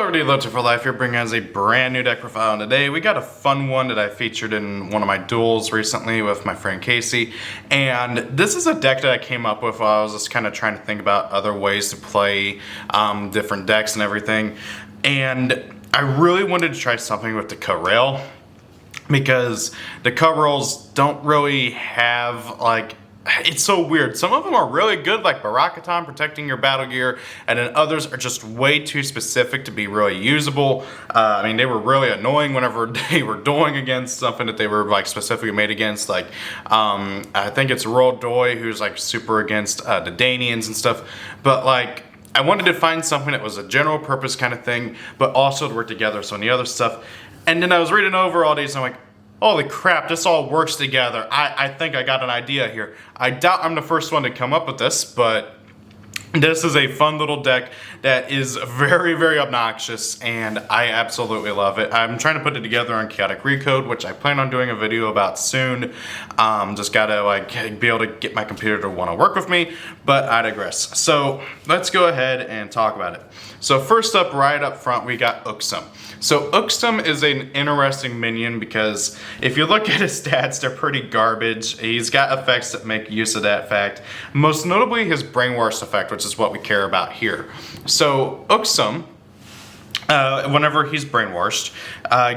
Hello, Loader for Life here, bringing us a brand new deck profile. And today we got a fun one that I featured in one of my duels recently with my friend Casey. And this is a deck that I came up with while I was just kind of trying to think about other ways to play different decks and everything. And I really wanted to try something with the Kha'rall, because the Kha'ralls don't really have it's so weird. Some of them are really good, like Barakaton, protecting your battle gear, and then others are just way too specific to be really usable. I mean, they were really annoying whenever they were dueling against something that they were like specifically made against. Like, I think it's Royal Doi, who's like super against the Danians and stuff. But like, I wanted to find something that was a general purpose kind of thing, but also to work together. So, and the other stuff. And then I was reading over all these, and I'm like, holy crap, this all works together. I think I got an idea here. I doubt I'm the first one to come up with this, but this is a fun little deck that is very, very obnoxious, and I absolutely love it. I'm trying to put it together on Chaotic Recode, which I plan on doing a video about soon. Just gotta like be able to get my computer to want to work with me, but I digress. So let's go ahead and talk about it. So first up, right up front, we got Uxum. So Uxum is an interesting minion because if you look at his stats, they're pretty garbage. He's got effects that make use of that fact. Most notably his Brainwash effect, which is what we care about here. So Uxum, whenever he's brainwashed,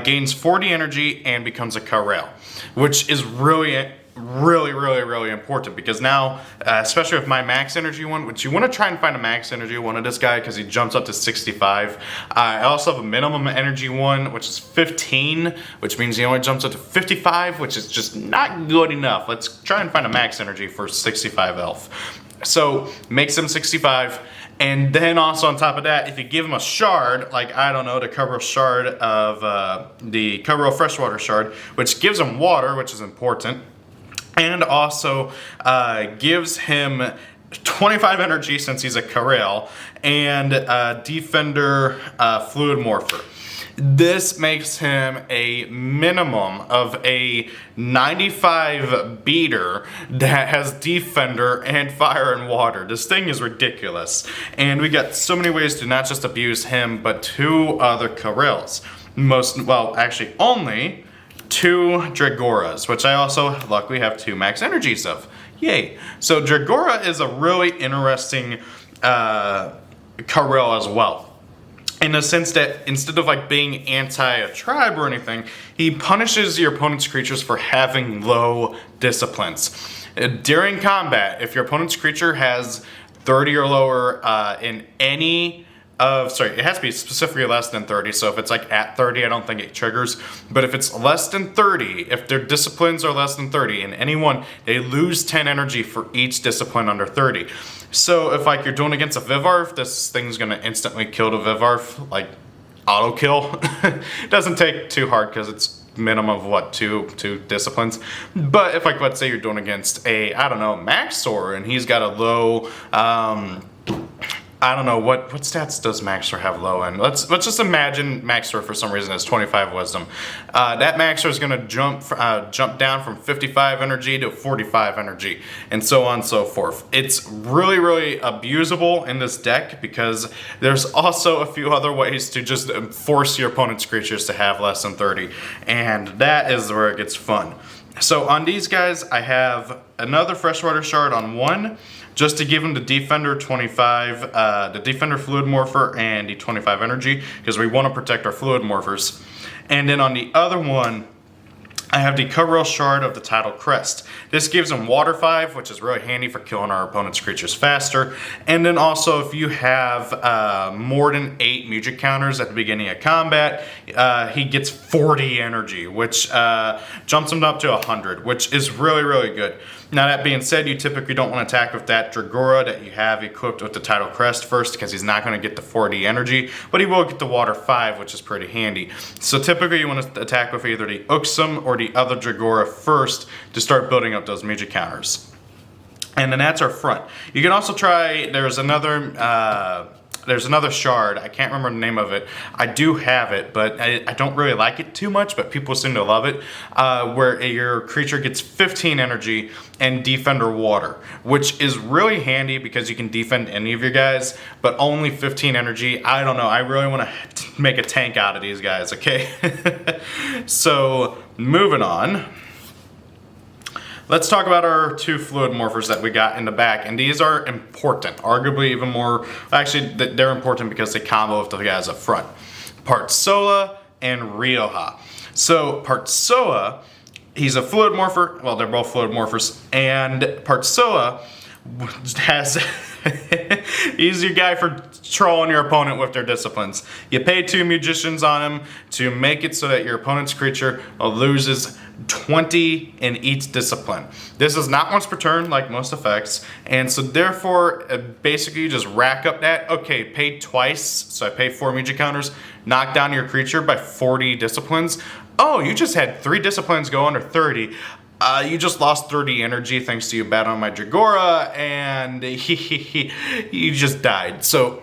gains 40 energy and becomes a Kha'rall, which is really important, because now, especially with my max energy one, which you want to try and find a max energy one of this guy because he jumps up to 65. I also have a minimum energy one, which is 15, which means he only jumps up to 55, which is just not good enough. Let's try and find a max energy for 65 health. So makes him 65. And then also on top of that, if you give him a shard, like, I don't know, the Kha'rall shard of the Kha'rall freshwater shard, which gives him water, which is important, and also gives him 25 energy since he's a Kha'rall, and Defender Fluid Morpher. This makes him a minimum of a 95 beater that has Defender and Fire and Water. This thing is ridiculous. And we got so many ways to not just abuse him, but two other Kha'ralls. Actually only 2 Dragoras, which I also luckily have 2 max energies of. Yay. So Dragora is a really interesting Kha'rall as well, in the sense that instead of like being anti a tribe or anything, he punishes your opponent's creatures for having low disciplines. During combat, if your opponent's creature has 30 or lower in any it has to be specifically less than 30, so if it's like at 30, I don't think it triggers. But if it's less than 30, if their disciplines are less than 30 in any one, they lose 10 energy for each discipline under 30. So if like you're doing against a Vivarf, this thing's gonna instantly kill the Vivarf, like auto kill. It doesn't take too hard because it's minimum of what, two disciplines. But if like, let's say you're doing against a, I don't know, Maxor, and he's got a low, I don't know, what stats does Maxor have low in? Let's just imagine Maxor for some reason has 25 wisdom. That Maxor is gonna jump down from 55 energy to 45 energy, and so on and so forth. It's really, really abusable in this deck because there's also a few other ways to just force your opponent's creatures to have less than 30, and that is where it gets fun. So on these guys, I have another Freshwater Shard on one, just to give him the Defender 25, the Defender Fluid Morpher, and the 25 energy, because we want to protect our Fluid Morphers. And then on the other one, I have the Kha'rall Shard of the Tidal Crest. This gives him Water 5, which is really handy for killing our opponent's creatures faster. And then also, if you have more than 8 music counters at the beginning of combat, he gets 40 energy, which jumps him up to 100, which is really, really good. Now that being said, you typically don't want to attack with that Dragora that you have equipped with the Tidal Crest first, because he's not going to get the 40 energy, but he will get the Water 5, which is pretty handy. So typically you want to attack with either the Uxum or the other Dragora first to start building up those music counters. And then that's our front. You can also try, there's another shard, I can't remember the name of it. I do have it, but I don't really like it too much, but people seem to love it, where your creature gets 15 energy and Defender Water, which is really handy because you can defend any of your guys, but only 15 energy. I don't know, I really want to just make a tank out of these guys, okay? So, moving on. Let's talk about our 2 fluid morphers that we got in the back, and these are important, arguably even more, actually they're important because they combo with the guys up front. Partsoa and Rioja. So Partsoa, he's a fluid morpher, well they're both fluid morphers, and Partsoa has, he's your guy for trolling your opponent with their disciplines. You pay 2 magicians on him to make it so that your opponent's creature loses 20 in each discipline. This is not once per turn like most effects, and so therefore basically you just rack up that, okay, pay twice, so I pay 4 magic counters, knock down your creature by 40 disciplines. Oh, you just had 3 disciplines go under 30. You just lost 30 energy thanks to you battling my Dragora, and you just died. So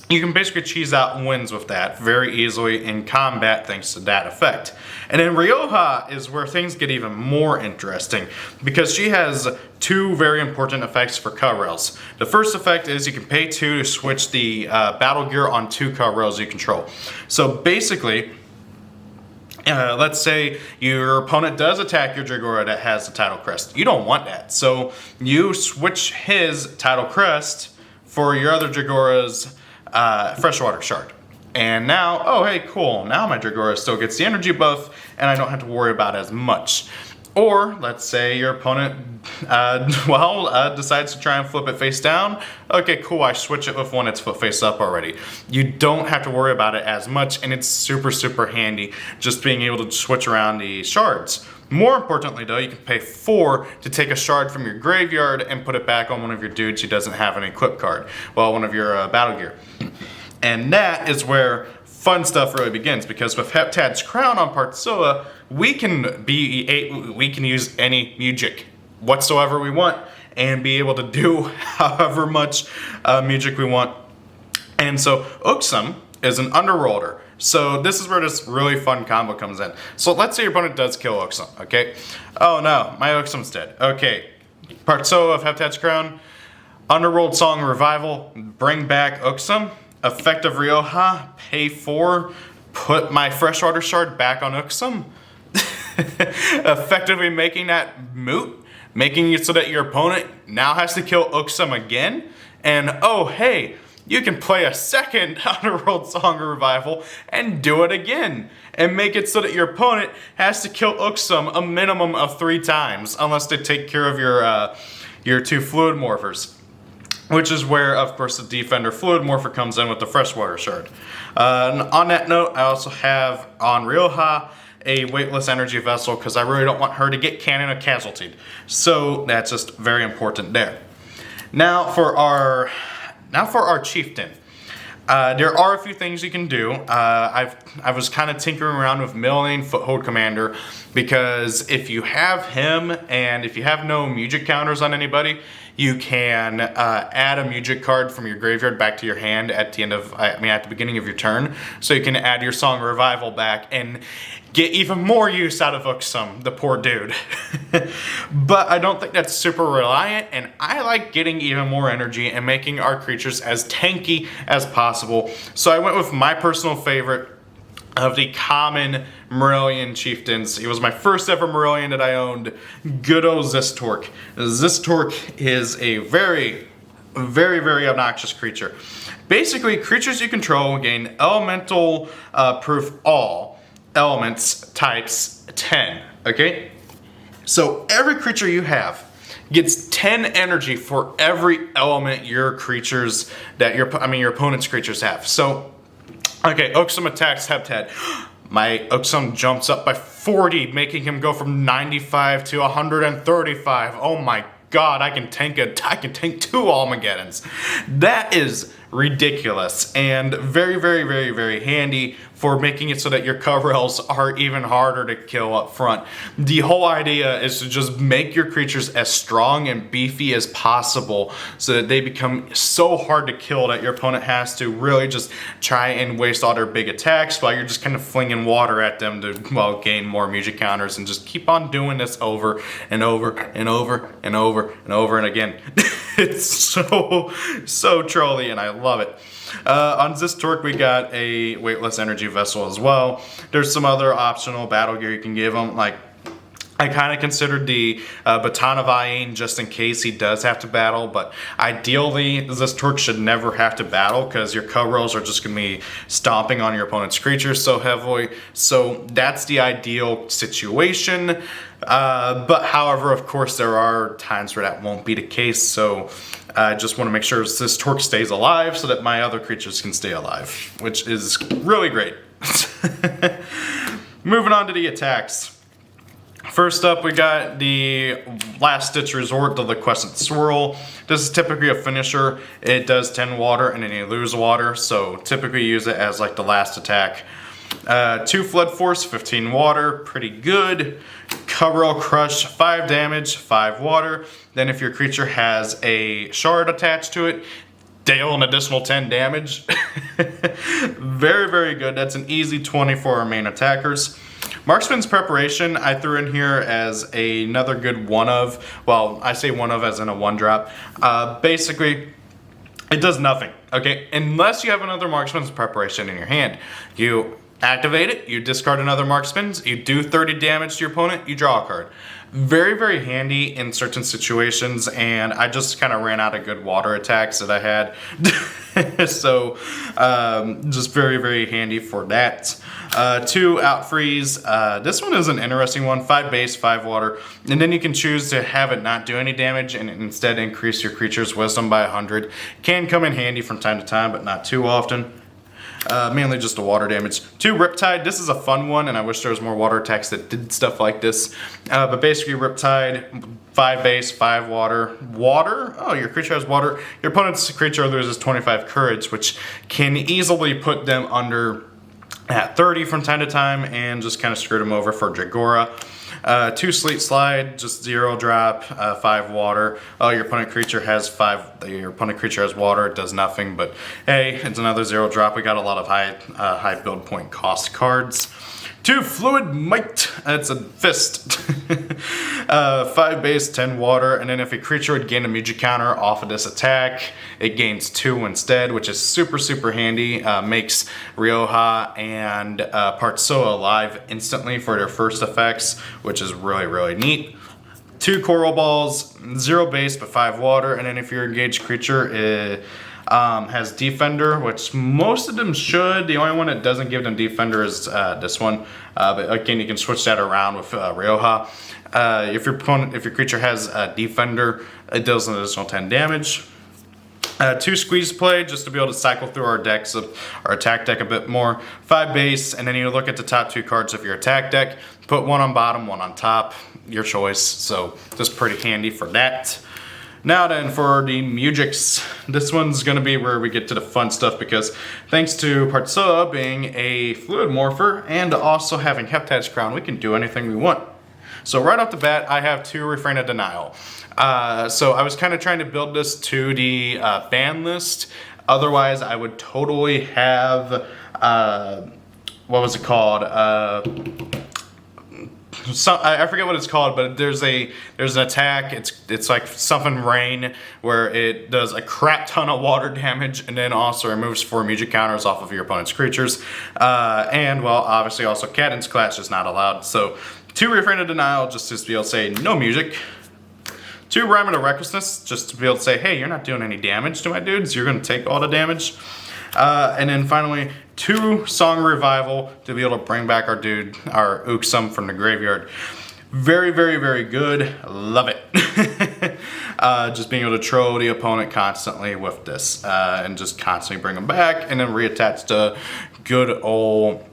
you can basically cheese out wins with that very easily in combat thanks to that effect. And then Rioja is where things get even more interesting because she has 2 very important effects for Kha'ralls. The first effect is you can pay 2 to switch the battle gear on 2 Kha'ralls you control. So basically, let's say your opponent does attack your Dragora that has the Tidal Crest. You don't want that. So you switch his Tidal Crest for your other Dragora's Freshwater Shard. And now, oh hey, cool, now my Dragora still gets the energy buff and I don't have to worry about it as much. Or, let's say your opponent, decides to try and flip it face down. Okay, cool, I switch it with one that's flip face up already. You don't have to worry about it as much, and it's super, super handy just being able to switch around the shards. More importantly though, you can pay 4 to take a shard from your graveyard and put it back on one of your dudes who doesn't have an equip card. Well, one of your battle gear. And that is where fun stuff really begins, because with Heptad's Crown on Partsoa, we can use any music whatsoever we want and be able to do however much music we want. And so Uxum is an underworlder. So this is where this really fun combo comes in. So let's say your opponent does kill Uxum, okay? Oh no, my Uxum's dead. Okay, Partsoa of Heptad's Crown, Underworld Song Revival, bring back Uxum. Effect of Rioja, pay 4, put my Freshwater Shard back on Uxum. Effectively making that moot, making it so that your opponent now has to kill Uxum again. And oh hey, you can play a second Underworld Song Revival and do it again. And make it so that your opponent has to kill Uxum a minimum of 3 times, unless they take care of your 2 Fluid Morphers. Which is where, of course, the Defender Fluid Morpher comes in with the Freshwater Shard. On that note, I also have on Rioja a weightless energy vessel because I really don't want her to get cannon or casualtied. So that's just very important there. Now for our Chieftain. There are a few things you can do. I was kind of tinkering around with Milling Foothold Commander because if you have him and if you have no music counters on anybody, you can add a music card from your graveyard back to your hand at the beginning of your turn. So you can add your Song Revival back and get even more use out of Uxum, the poor dude. But I don't think that's super reliant, and I like getting even more energy and making our creatures as tanky as possible. So I went with my personal favorite of the common Marillion Chieftains. He was my first ever Marillion that I owned, good old Zistork. Zistork is a very, very, very obnoxious creature. Basically, creatures you control gain elemental proof all elements types 10, okay? So every creature you have gets 10 energy for every element your opponent's creatures have. So okay, Uxum attacks Heptad. My Uxum jumps up by 40, making him go from 95 to 135. Oh my god, I can tank 2 Armageddons. That is ridiculous and very, very, very, very handy for making it so that your Kha'ralls are even harder to kill up front. The whole idea is to just make your creatures as strong and beefy as possible so that they become so hard to kill that your opponent has to really just try and waste all their big attacks while you're just kind of flinging water at them to, well, gain more music counters and just keep on doing this over and over and over and over and over and again. It's so trolly and I love it. On this torque, we got a weightless energy vessel as well. There's some other optional battle gear you can give him, like I kind of considered the Baton of Ayin just in case he does have to battle, but ideally this torque should never have to battle because your Kha'ralls are just going to be stomping on your opponent's creatures so heavily. So that's the ideal situation. But however, of course, there are times where that won't be the case. So I just want to make sure this torque stays alive so that my other creatures can stay alive, which is really great. Moving on to the attacks. First up, we got the Last Ditch Resort, the Liquescent Swirl. This is typically a finisher. It does 10 water and then you lose water, so typically use it as like the last attack. 2 Flood Force, 15 water, pretty good. Kha'rall Crush, 5 damage, 5 water. Then if your creature has a shard attached to it, deal an additional 10 damage. Very, very good. That's an easy 20 for our main attackers. Marksman's Preparation I threw in here as another good one of. Well, I say one of as in a 1-drop. Basically, it does nothing, okay? Unless you have another Marksman's Preparation in your hand. You activate it, you discard another Marksman's, you do 30 damage to your opponent, you draw a card. Very, very handy in certain situations, and I just kind of ran out of good water attacks that I had. So, just very, very handy for that. 2 Out Freeze. This one is an interesting one. 5 base, 5 water. And then you can choose to have it not do any damage and instead increase your creature's wisdom by 100. Can come in handy from time to time, but not too often. Mainly just the water damage. 2 Riptide. This is a fun one, and I wish there was more water attacks that did stuff like this. But basically, Riptide, 5 base, 5 water. Water? Oh, your creature has water. Your opponent's creature loses 25 courage, which can easily put them under at 30 from time to time and just kind of screwed them over for Dragora. 2 Sleet Slide, just 0 drop, 5 water. Oh, your opponent creature has water, it does nothing, but hey, it's another 0 drop. We got a lot of high build point cost cards. 2 Fluid Might, it's a fist. 5 base, 10 water, and then if a creature would gain a magic counter off of this attack, it gains 2 instead, which is super, super handy. Makes Rioja and Partsoa alive instantly for their first effects, which is really, really neat. 2 Coral Balls, 0 base but 5 water, and then if your engaged creature has Defender, which most of them should. The only one that doesn't give them Defender is this one. But again, you can switch that around with Rioja. If your creature has Defender, it does an additional 10 damage. 2 Squeeze Play, just to be able to cycle through our decks of our attack deck a bit more. 5 base, and then you look at the top 2 cards of your attack deck. Put one on bottom, one on top. Your choice. So just pretty handy for that. Now then, for the Mujiks, this one's going to be where we get to the fun stuff because thanks to Partsoa being a fluid morpher and also having Heptad's Crown, we can do anything we want. So right off the bat, I have 2 Refrain of Denial. So I was kind of trying to build this to the ban list. Otherwise, I would totally have, what was it called? I forget what it's called, but there's an attack. It's like something rain where it does a crap ton of water damage and then also removes 4 music counters off of your opponent's creatures. And well, obviously also Cadence Clash is not allowed. So 2 Refrain of Denial just to be able to say no music. 2 Rhyme of Recklessness just to be able to say, hey, you're not doing any damage to my dudes. You're going to take all the damage. And then finally, 2 Song Revival to be able to bring back our dude, our Uxum from the graveyard. Very, very, very good. Love it. Just being able to troll the opponent constantly with this and just constantly bring them back and then reattach to good old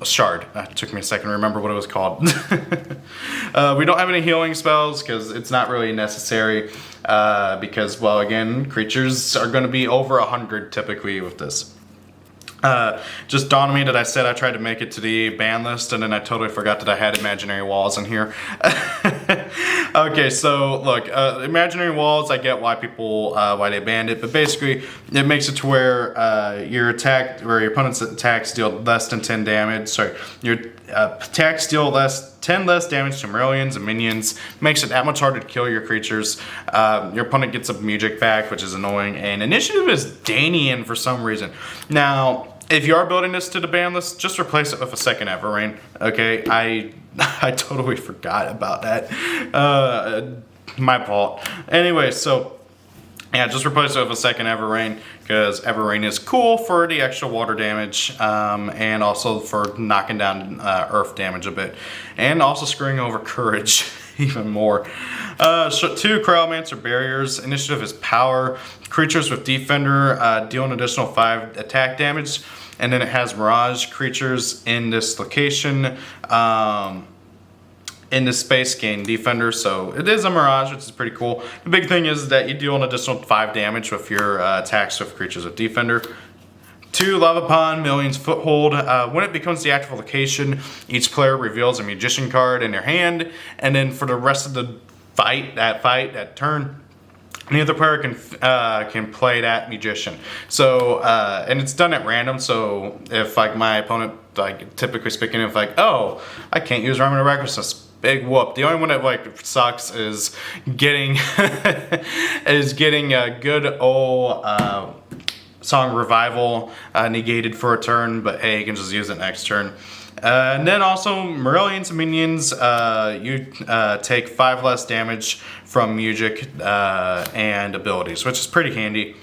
Shard. It took me a second to remember what it was called. We don't have any healing spells because it's not really necessary because, well, again, creatures are going to be over 100 typically with this. Just dawned on me that I said I tried to make it to the ban list and then I totally forgot that I had imaginary walls in here. Okay, so look, imaginary walls, I get why people, why they banned it, but basically it makes it to where your opponent's attacks deal less than 10 damage. Sorry, your attacks deal less 10 less damage to Marillions and minions, makes it that much harder to kill your creatures. Your opponent gets a music back, which is annoying, and initiative is Danian for some reason. Now, if you are building this to the ban list, just replace it with a second Everrain, okay? I totally forgot about that. My fault. Anyway, so yeah, just replace it with a second Everrain, because Everrain is cool for the extra water damage, and also for knocking down earth damage a bit, and also screwing over courage even more. So 2 Cryomancer barriers. Initiative is power. Creatures with Defender deal an additional 5 attack damage. And then it has Mirage creatures in this location, in this space gain Defender. So it is a Mirage, which is pretty cool. The big thing is that you deal an additional 5 damage with your attacks with creatures with Defender. 2 Lava Pond, Million's Foothold. When it becomes the active location, each player reveals a Magician card in their hand. And then for the rest of the that turn, any other player can play that Magician. So, and it's done at random. So if like my opponent, like typically speaking, if like, oh, I can't use Remnant of Recklessness, big whoop. The only one that like sucks is getting a good old Song Revival negated for a turn, but hey, you can just use it next turn. And then also Marillions and minions, you take 5 less damage from music and abilities, which is pretty handy.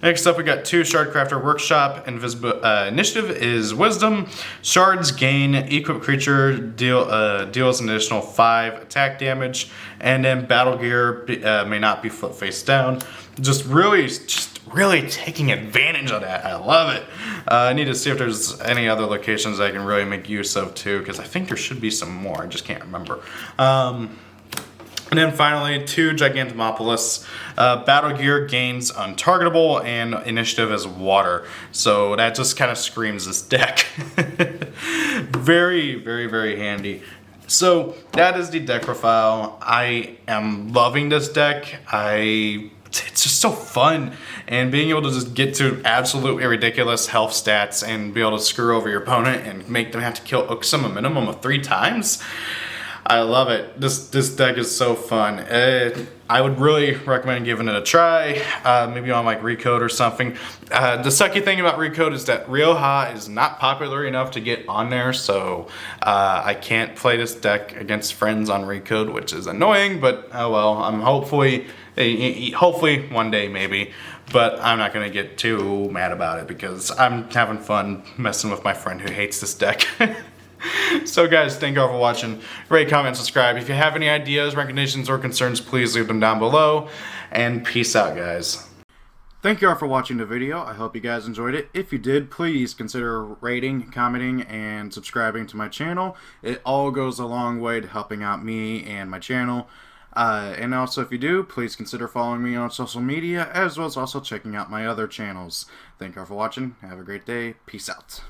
Next up, we got 2 Shardcrafter Workshop. Initiative is Wisdom. Shards gain equipped creature deals an additional 5 attack damage, and then Battle Gear may not be foot face down. Just really taking advantage of that. I love it. I need to see if there's any other locations I can really make use of too, because I think there should be some more. I just can't remember. And then finally, 2 Gigantomopolis. Battle Gear gains Untargetable, and Initiative is Water. So that just kind of screams this deck. Very, very, very handy. So that is the deck profile. I am loving this deck. It's just so fun, and being able to just get to absolutely ridiculous health stats and be able to screw over your opponent and make them have to kill Uxum a minimum of 3 times. I love it. This deck is so fun. I would really recommend giving it a try, maybe on like Recode or something. The sucky thing about Recode is that Rioja is not popular enough to get on there, so I can't play this deck against friends on Recode, which is annoying, but oh well. I'm hopefully one day maybe, but I'm not gonna get too mad about it because I'm having fun messing with my friend who hates this deck. So guys, thank you all for watching. Rate, comment, subscribe. If you have any ideas, recommendations, or concerns, please leave them down below. And peace out, guys. Thank you all for watching the video. I hope you guys enjoyed it. If you did, please consider rating, commenting, and subscribing to my channel. It all goes a long way to helping out me and my channel. And also, if you do, please consider following me on social media, as well as also checking out my other channels. Thank you all for watching. Have a great day. Peace out.